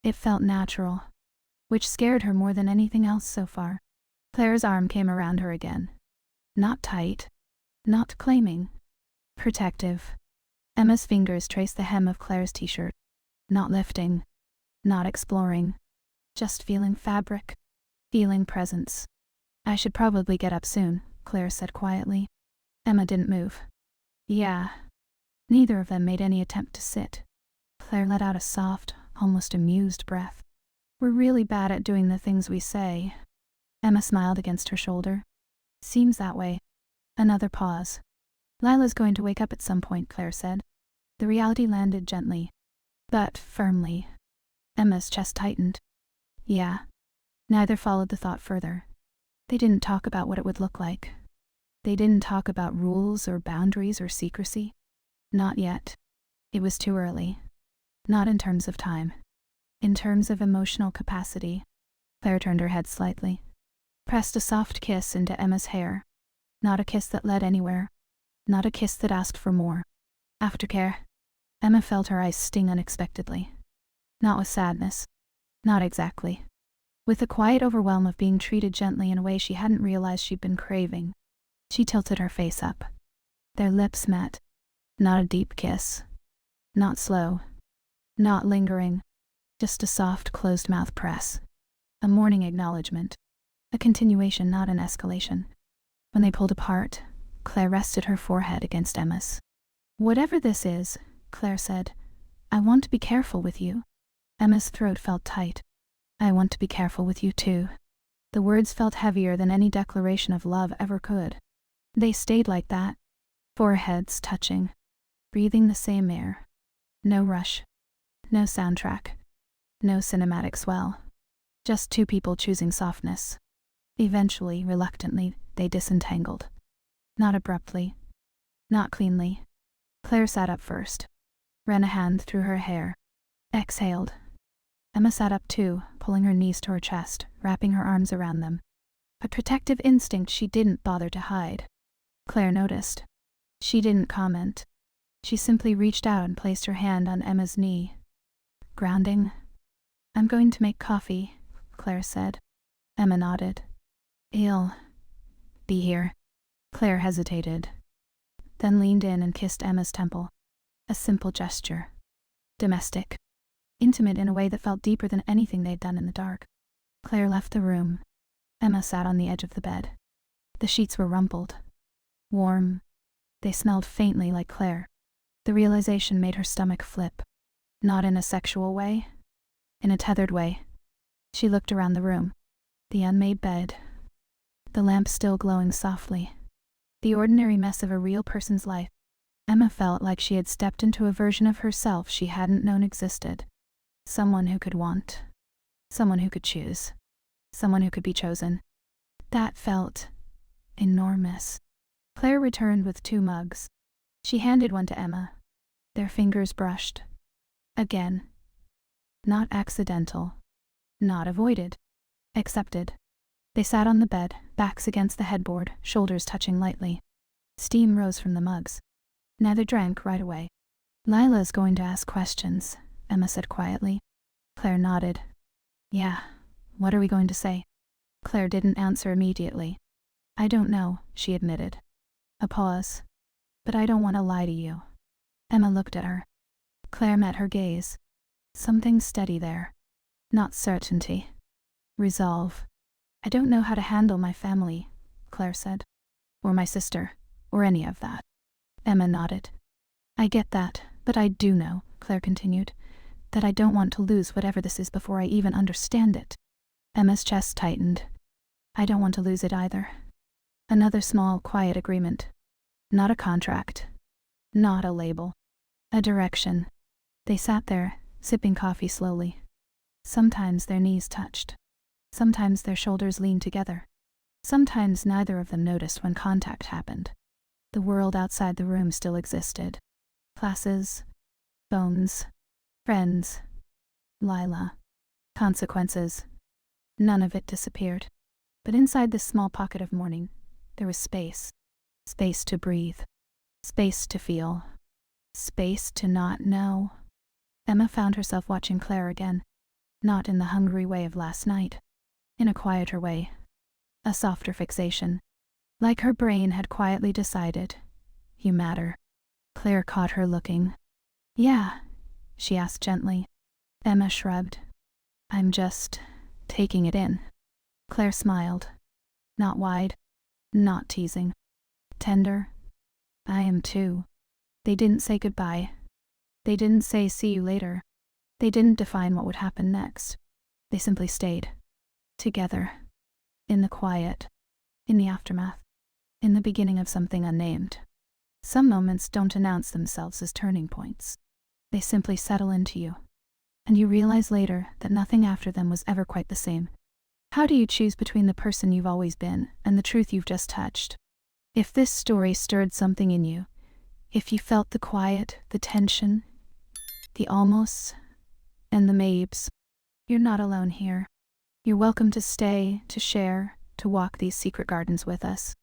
It felt natural, which scared her more than anything else so far. Claire's arm came around her again. Not tight. Not claiming. Protective. Emma's fingers traced the hem of Claire's t-shirt. Not lifting. Not exploring. Just feeling fabric. Feeling presence. I should probably get up soon, Claire said quietly. Emma didn't move. Yeah. Neither of them made any attempt to sit. Claire let out a soft, almost amused breath. We're really bad at doing the things we say. Emma smiled against her shoulder. Seems that way. Another pause. Lila's going to wake up at some point, Claire said. The reality landed gently, but firmly. Emma's chest tightened. Yeah. Neither followed the thought further. They didn't talk about what it would look like. They didn't talk about rules or boundaries or secrecy. Not yet. It was too early. Not in terms of time. In terms of emotional capacity. Claire turned her head slightly. Pressed a soft kiss into Emma's hair. Not a kiss that led anywhere. Not a kiss that asked for more. Aftercare. Emma felt her eyes sting unexpectedly. Not with sadness. Not exactly. With the quiet overwhelm of being treated gently in a way she hadn't realized she'd been craving. She tilted her face up. Their lips met. Not a deep kiss. Not slow. Not lingering. Just a soft, closed-mouth press. A morning acknowledgement. A continuation, not an escalation. When they pulled apart, Claire rested her forehead against Emma's. Whatever this is, Claire said, I want to be careful with you. Emma's throat felt tight. I want to be careful with you too. The words felt heavier than any declaration of love ever could. They stayed like that. Foreheads touching. Breathing the same air. No rush. No soundtrack. No cinematic swell. Just two people choosing softness. Eventually, reluctantly, they disentangled. Not abruptly. Not cleanly. Claire sat up first. Ran a hand through her hair. Exhaled. Emma sat up too, pulling her knees to her chest, wrapping her arms around them. A protective instinct she didn't bother to hide. Claire noticed. She didn't comment. She simply reached out and placed her hand on Emma's knee. Grounding. I'm going to make coffee, Claire said. Emma nodded. I'll be here. Claire hesitated. Then leaned in and kissed Emma's temple. A simple gesture. Domestic. Intimate in a way that felt deeper than anything they'd done in the dark. Claire left the room. Emma sat on the edge of the bed. The sheets were rumpled. Warm. They smelled faintly like Claire. The realization made her stomach flip. Not in a sexual way. In a tethered way. She looked around the room. The unmade bed. The lamp still glowing softly. The ordinary mess of a real person's life. Emma felt like she had stepped into a version of herself she hadn't known existed. Someone who could want. Someone who could choose. Someone who could be chosen. That felt enormous. Claire returned with 2 mugs. She handed one to Emma. Their fingers brushed. Again. Not accidental. Not avoided. Accepted. They sat on the bed, backs against the headboard, shoulders touching lightly. Steam rose from the mugs. Neither drank right away. Lila's going to ask questions, Emma said quietly. Claire nodded. Yeah, what are we going to say? Claire didn't answer immediately. I don't know, she admitted. A pause. But I don't want to lie to you. Emma looked at her. Claire met her gaze. Something steady there. Not certainty. Resolve. I don't know how to handle my family, Claire said. Or my sister, or any of that. Emma nodded. I get that, but I do know, Claire continued, that I don't want to lose whatever this is before I even understand it. Emma's chest tightened. I don't want to lose it either. Another small, quiet agreement. Not a contract. Not a label. A direction. They sat there, sipping coffee slowly. Sometimes their knees touched. Sometimes their shoulders leaned together. Sometimes neither of them noticed when contact happened. The world outside the room still existed. Classes. Phones. Friends. Lila. Consequences. None of it disappeared. But inside this small pocket of morning, there was space. Space to breathe. Space to feel. Space to not know. Emma found herself watching Claire again, not in the hungry way of last night, in a quieter way, a softer fixation, like her brain had quietly decided, you matter. Claire caught her looking. Yeah, she asked gently. Emma shrugged. I'm just taking it in. Claire smiled. Not wide, not teasing. Tender. I am too. They didn't say goodbye. They didn't say see you later. They didn't define what would happen next. They simply stayed. Together. In the quiet. In the aftermath. In the beginning of something unnamed. Some moments don't announce themselves as turning points. They simply settle into you. And you realize later that nothing after them was ever quite the same. How do you choose between the person you've always been and the truth you've just touched? If this story stirred something in you, if you felt the quiet, the tension, the almosts, and the maybes, you're not alone here. You're welcome to stay, to share, to walk these secret gardens with us.